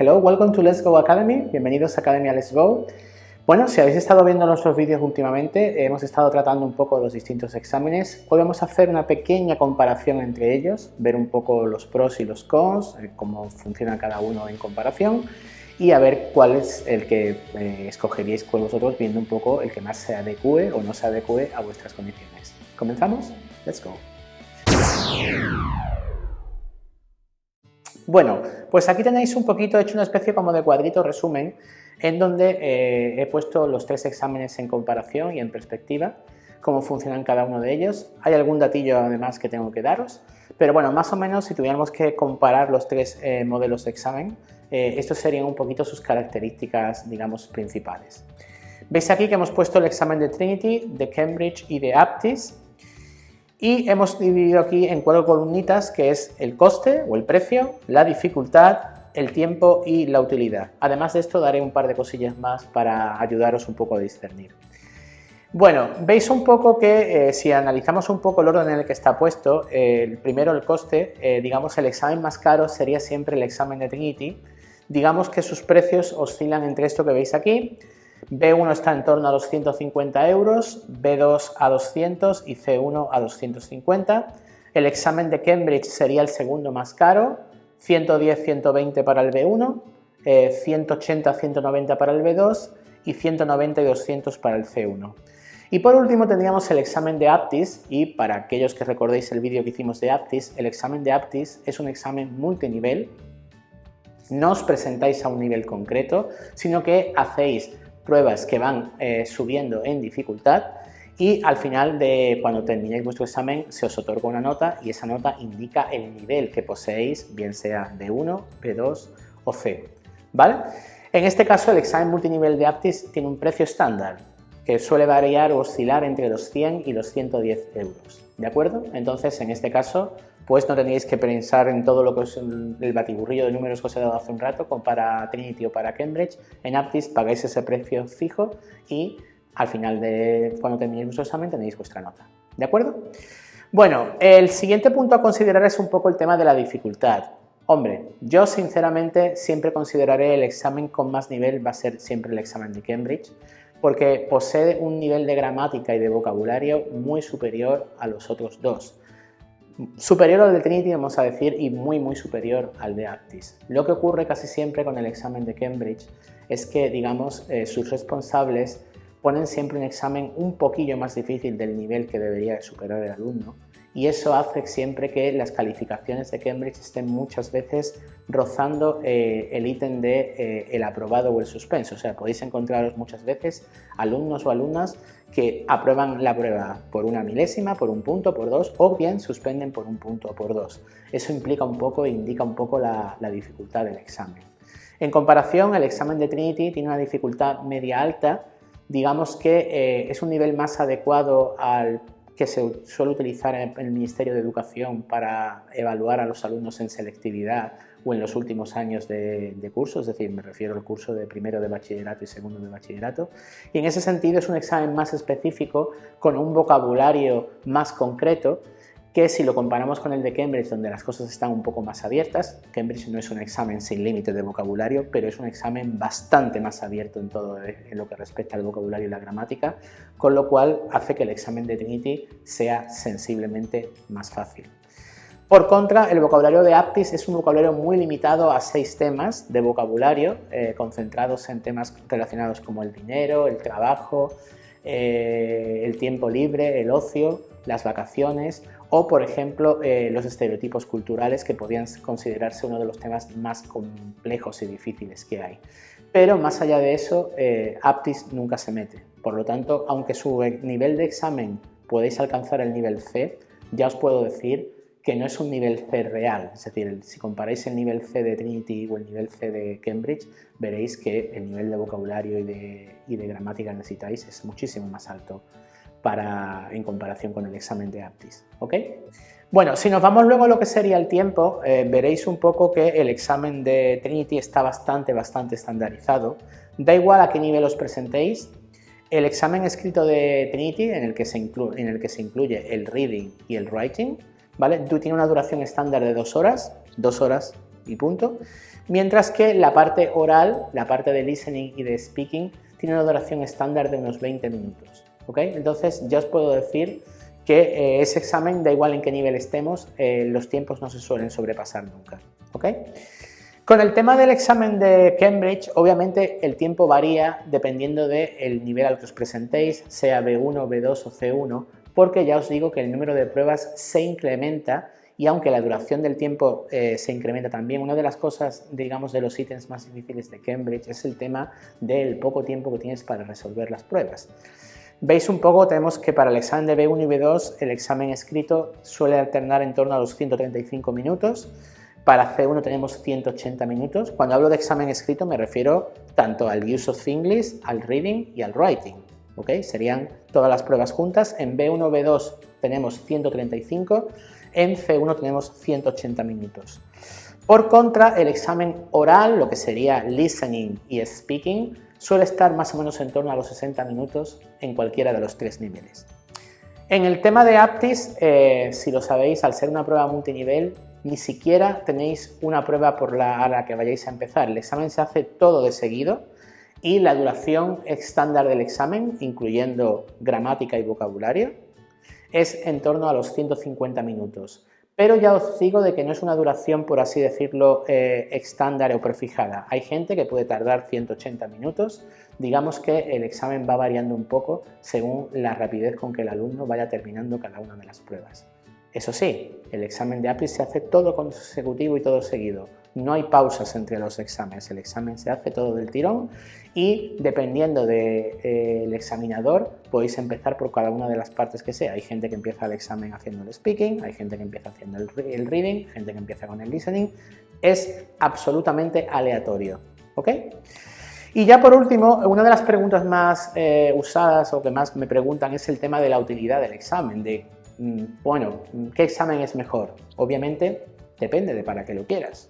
Hello, welcome to Let's Go Academy. Bienvenidos a Academia Let's Go. Bueno, si habéis estado viendo nuestros vídeos últimamente, hemos estado tratando un poco los distintos exámenes. Hoy vamos a hacer una pequeña comparación entre ellos, ver un poco los pros y los cons, cómo funciona cada uno en comparación y a ver cuál es el que escogeríais con vosotros, viendo un poco el que más se adecue o no se adecue a vuestras condiciones. ¿Comenzamos? Let's go. Bueno, pues aquí tenéis un poquito, he hecho una especie como de cuadrito resumen en donde he puesto los tres exámenes en comparación y en perspectiva, cómo funcionan cada uno de ellos. Hay algún datillo además que tengo que daros, pero bueno, más o menos si tuviéramos que comparar los tres modelos de examen, estos serían un poquito sus características, digamos, principales. Veis aquí que hemos puesto el examen de Trinity, de Cambridge y de Aptis. Y hemos dividido aquí en 4 columnitas, que es el coste o el precio, la dificultad, el tiempo y la utilidad. Además de esto daré un par de cosillas más para ayudaros un poco a discernir. Bueno, veis un poco que si analizamos un poco el orden en el que está puesto, primero el coste, digamos el examen más caro sería siempre el examen de Trinity. Digamos que sus precios oscilan entre esto que veis aquí. B1 está en torno a los 150 euros, B2 a 200 y C1 a 250. El examen de Cambridge sería el segundo más caro, 110-120 para el B1, 180-190 para el B2 y 190 y 200 para el C1. Y por último tendríamos el examen de Aptis, y para aquellos que recordéis el vídeo que hicimos de Aptis, el examen de Aptis es un examen multinivel. No os presentáis a un nivel concreto, sino que hacéis pruebas que van subiendo en dificultad y al final de cuando terminéis vuestro examen se os otorga una nota y esa nota indica el nivel que poseéis, bien sea B1, B2 o C, ¿vale? En este caso el examen multinivel de Aptis tiene un precio estándar que suele variar o oscilar entre los 100 y los 110 euros, ¿de acuerdo? Entonces en este caso pues no tenéis que pensar en todo lo que es el batiburrillo de números que os he dado hace un rato, como para Trinity o para Cambridge. En Aptis pagáis ese precio fijo y al final de cuando terminéis vuestro examen tenéis vuestra nota. ¿De acuerdo? Bueno, el siguiente punto a considerar es un poco el tema de la dificultad. Hombre, yo sinceramente siempre consideraré el examen con más nivel, va a ser siempre el examen de Cambridge, porque posee un nivel de gramática y de vocabulario muy superior a los otros dos. Superior al de Trinity, vamos a decir, y muy superior al de Aptis. Lo que ocurre casi siempre con el examen de Cambridge es que, digamos, sus responsables ponen siempre un examen un poquillo más difícil del nivel que debería superar el alumno, y eso hace siempre que las calificaciones de Cambridge estén muchas veces rozando el ítem de el aprobado o el suspenso. O sea, podéis encontraros muchas veces alumnos o alumnas que aprueban la prueba por una milésima, por un punto, por dos, o bien suspenden por un punto o por dos. Eso implica un poco e indica un poco la dificultad del examen. En comparación, el examen de Trinity tiene una dificultad media-alta, digamos que es un nivel más adecuado al que se suele utilizar en el Ministerio de Educación para evaluar a los alumnos en selectividad o en los últimos años de curso, es decir, me refiero al curso de primero de bachillerato y segundo de bachillerato, y en ese sentido es un examen más específico, con un vocabulario más concreto, que si lo comparamos con el de Cambridge, donde las cosas están un poco más abiertas. Cambridge no es un examen sin límite de vocabulario, pero es un examen bastante más abierto en todo en lo que respecta al vocabulario y la gramática, con lo cual hace que el examen de Trinity sea sensiblemente más fácil. Por contra, el vocabulario de Aptis es un vocabulario muy limitado a 6 temas de vocabulario, concentrados en temas relacionados como el dinero, el trabajo, el tiempo libre, el ocio, las vacaciones o, por ejemplo, los estereotipos culturales, que podrían considerarse uno de los temas más complejos y difíciles que hay. Pero más allá de eso, Aptis nunca se mete. Por lo tanto, aunque su nivel de examen podéis alcanzar el nivel C, ya os puedo decir que no es un nivel C real. Es decir, si comparáis el nivel C de Trinity o el nivel C de Cambridge, veréis que el nivel de vocabulario y de gramática que necesitáis es muchísimo más alto en comparación con el examen de Aptis, ¿ok? Bueno, si nos vamos luego a lo que sería el tiempo, veréis un poco que el examen de Trinity está bastante estandarizado. Da igual a qué nivel os presentéis, el examen escrito de Trinity, en el que se incluye el reading y el writing, ¿vale? Tiene una duración estándar de 2 horas y punto. Mientras que la parte oral, la parte de listening y de speaking, tiene una duración estándar de unos 20 minutos. ¿Okay? Entonces ya os puedo decir que ese examen, da igual en qué nivel estemos, los tiempos no se suelen sobrepasar nunca. ¿Okay? Con el tema del examen de Cambridge, obviamente el tiempo varía dependiendo del nivel al que os presentéis, sea B1, B2 o C1, porque ya os digo que el número de pruebas se incrementa y aunque la duración del tiempo se incrementa también, una de las cosas, digamos, de los ítems más difíciles de Cambridge es el tema del poco tiempo que tienes para resolver las pruebas. Veis un poco, tenemos que para el examen de B1 y B2 el examen escrito suele alternar en torno a los 135 minutos, para C1 tenemos 180 minutos. Cuando hablo de examen escrito me refiero tanto al use of English, al reading y al writing. ¿Okay? Serían todas las pruebas juntas. En B1 o B2 tenemos 135, en C1 tenemos 180 minutos. Por contra, el examen oral, lo que sería listening y speaking, suele estar más o menos en torno a los 60 minutos en cualquiera de los tres niveles. En el tema de Aptis, si lo sabéis, al ser una prueba multinivel, ni siquiera tenéis una prueba a la que vayáis a empezar. El examen se hace todo de seguido y la duración estándar del examen, incluyendo gramática y vocabulario, es en torno a los 150 minutos. Pero ya os digo de que no es una duración, por así decirlo, estándar o prefijada. Hay gente que puede tardar 180 minutos. Digamos que el examen va variando un poco según la rapidez con que el alumno vaya terminando cada una de las pruebas. Eso sí, el examen de Aptis se hace todo consecutivo y todo seguido. No hay pausas entre los exámenes, el examen se hace todo del tirón y dependiendo del examinador podéis empezar por cada una de las partes que sea. Hay gente que empieza el examen haciendo el speaking, hay gente que empieza haciendo el reading, gente que empieza con el listening. Es absolutamente aleatorio. ¿Ok? Y ya por último, una de las preguntas más usadas o que más me preguntan es el tema de la utilidad del examen, bueno, ¿qué examen es mejor? Obviamente depende de para qué lo quieras.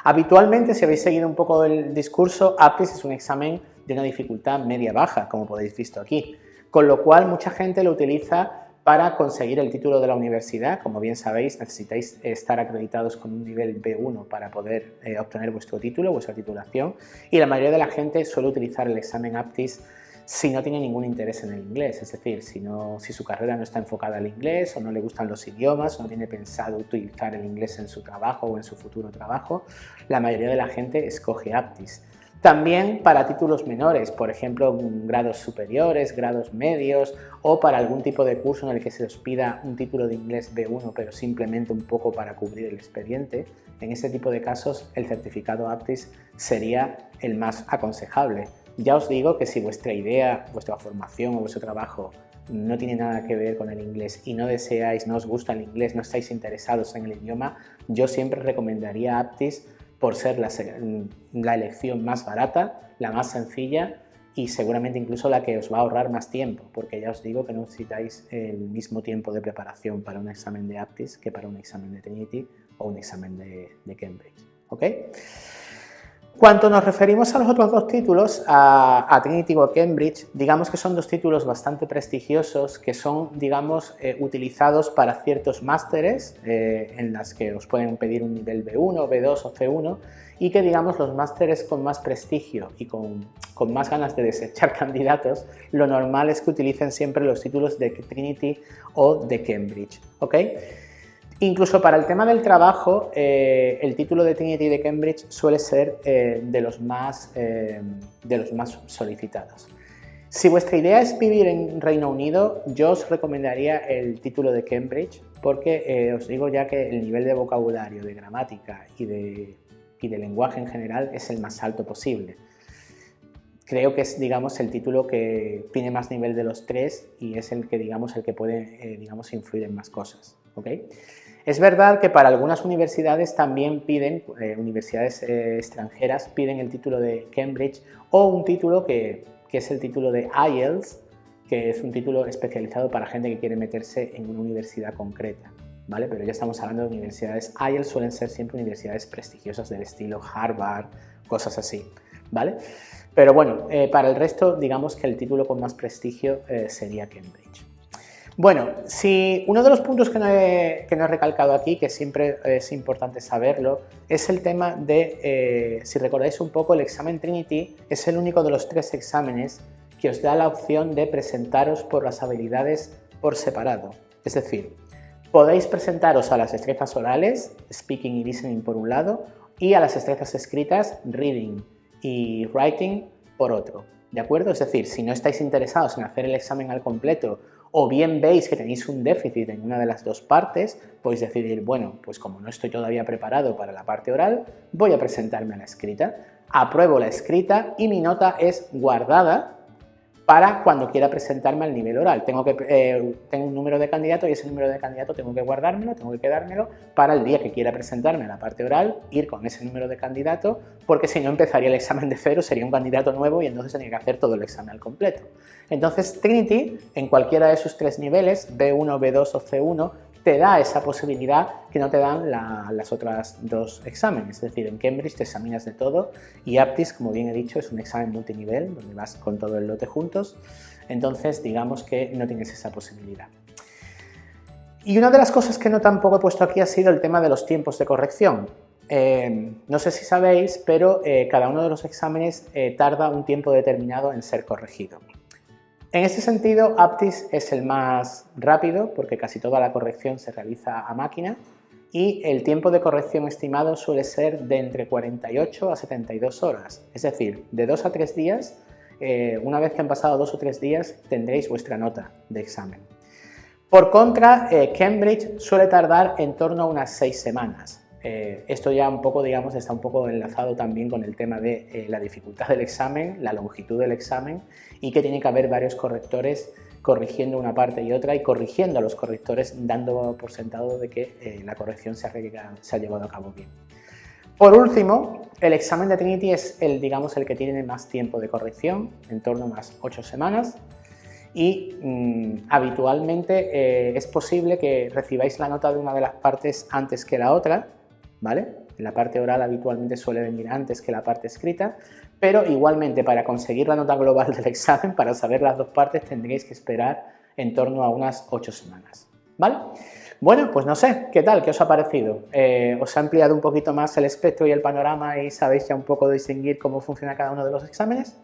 Habitualmente, si habéis seguido un poco el discurso, Aptis es un examen de una dificultad media-baja, como podéis visto aquí, con lo cual mucha gente lo utiliza para conseguir el título de la universidad. Como bien sabéis, necesitáis estar acreditados con un nivel B1 para poder obtener vuestro título, vuestra titulación, y la mayoría de la gente suele utilizar el examen Aptis si no tiene ningún interés en el inglés, es decir, si su carrera no está enfocada al inglés o no le gustan los idiomas o no tiene pensado utilizar el inglés en su trabajo o en su futuro trabajo, la mayoría de la gente escoge Aptis. También para títulos menores, por ejemplo, grados superiores, grados medios o para algún tipo de curso en el que se os pida un título de inglés B1 pero simplemente un poco para cubrir el expediente, en este tipo de casos el certificado Aptis sería el más aconsejable. Ya os digo que si vuestra idea, vuestra formación o vuestro trabajo no tiene nada que ver con el inglés y no deseáis, no os gusta el inglés, no estáis interesados en el idioma, yo siempre recomendaría Aptis por ser la elección más barata, la más sencilla y seguramente incluso la que os va a ahorrar más tiempo, porque ya os digo que no necesitáis el mismo tiempo de preparación para un examen de Aptis que para un examen de Trinity o un examen de Cambridge. ¿Ok? Cuando nos referimos a los otros dos títulos, a Trinity o Cambridge, digamos que son dos títulos bastante prestigiosos que son, digamos, utilizados para ciertos másteres en las que os pueden pedir un nivel B1, B2 o C1 y que, digamos, los másteres con más prestigio y con más ganas de desechar candidatos, lo normal es que utilicen siempre los títulos de Trinity o de Cambridge, ¿ok? Incluso para el tema del trabajo, el título de Trinity y de Cambridge suele ser de los más solicitados. Si vuestra idea es vivir en Reino Unido, yo os recomendaría el título de Cambridge porque os digo ya que el nivel de vocabulario, de gramática y de lenguaje en general es el más alto posible. Creo que es, digamos, el título que tiene más nivel de los tres y es el que, digamos, el que puede, digamos, influir en más cosas, ¿ok? Es verdad que para algunas universidades también piden, universidades extranjeras, piden el título de Cambridge o un título que es el título de IELTS, que es un título especializado para gente que quiere meterse en una universidad concreta, ¿vale? Pero ya estamos hablando de universidades. IELTS suelen ser siempre universidades prestigiosas del estilo Harvard, cosas así, ¿vale? Pero bueno, para el resto, digamos que el título con más prestigio sería Cambridge. Bueno, si uno de los puntos que no he recalcado aquí, que siempre es importante saberlo, es el tema de, si recordáis un poco, el examen Trinity es el único de los 3 exámenes que os da la opción de presentaros por las habilidades por separado. Es decir, podéis presentaros a las destrezas orales, speaking y listening por un lado, y a las destrezas escritas, reading y writing por otro. ¿De acuerdo? Es decir, si no estáis interesados en hacer el examen al completo o bien veis que tenéis un déficit en una de las dos partes, podéis decidir, bueno, pues como no estoy todavía preparado para la parte oral, voy a presentarme a la escrita. Apruebo la escrita y mi nota es guardada para cuando quiera presentarme al nivel oral. Tengo un número de candidato y ese número de candidato tengo que guardármelo, tengo que quedármelo para el día que quiera presentarme a la parte oral, ir con ese número de candidato, porque si no empezaría el examen de cero, sería un candidato nuevo y entonces tendría que hacer todo el examen al completo. Entonces Trinity, en cualquiera de sus 3 niveles, B1, B2 o C1, te da esa posibilidad que no te dan las otras 2 exámenes. Es decir, en Cambridge te examinas de todo y Aptis, como bien he dicho, es un examen multinivel donde vas con todo el lote juntos. Entonces, digamos que no tienes esa posibilidad. Y una de las cosas que no tampoco he puesto aquí ha sido el tema de los tiempos de corrección. No sé si sabéis, pero cada uno de los exámenes tarda un tiempo determinado en ser corregido. En este sentido, Aptis es el más rápido porque casi toda la corrección se realiza a máquina y el tiempo de corrección estimado suele ser de entre 48 a 72 horas, es decir, de 2 a 3 días, una vez que han pasado 2 o 3 días tendréis vuestra nota de examen. Por contra, Cambridge suele tardar en torno a unas 6 semanas. Esto ya un poco, digamos, está un poco enlazado también con el tema de la dificultad del examen, la longitud del examen y que tiene que haber varios correctores corrigiendo una parte y otra y corrigiendo a los correctores dando por sentado de que la corrección se ha llevado a cabo bien. Por último, el examen de Trinity es digamos, el que tiene más tiempo de corrección, en torno a unas 8 semanas. Y habitualmente es posible que recibáis la nota de una de las partes antes que la otra, ¿vale? La parte oral habitualmente suele venir antes que la parte escrita, pero igualmente para conseguir la nota global del examen, para saber las 2 partes, tendréis que esperar en torno a unas 8 semanas, ¿vale? Bueno, pues no sé, ¿qué tal? ¿Qué os ha parecido? ¿Os ha ampliado un poquito más el espectro y el panorama y sabéis ya un poco distinguir cómo funciona cada uno de los exámenes?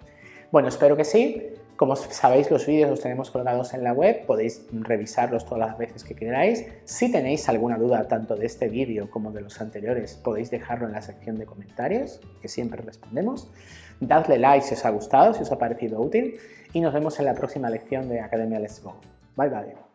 Bueno, espero que sí. Como sabéis, los vídeos los tenemos colgados en la web, podéis revisarlos todas las veces que queráis. Si tenéis alguna duda tanto de este vídeo como de los anteriores, podéis dejarlo en la sección de comentarios, que siempre respondemos. Dadle like si os ha gustado, si os ha parecido útil y nos vemos en la próxima lección de Academia Let's Go. Bye bye.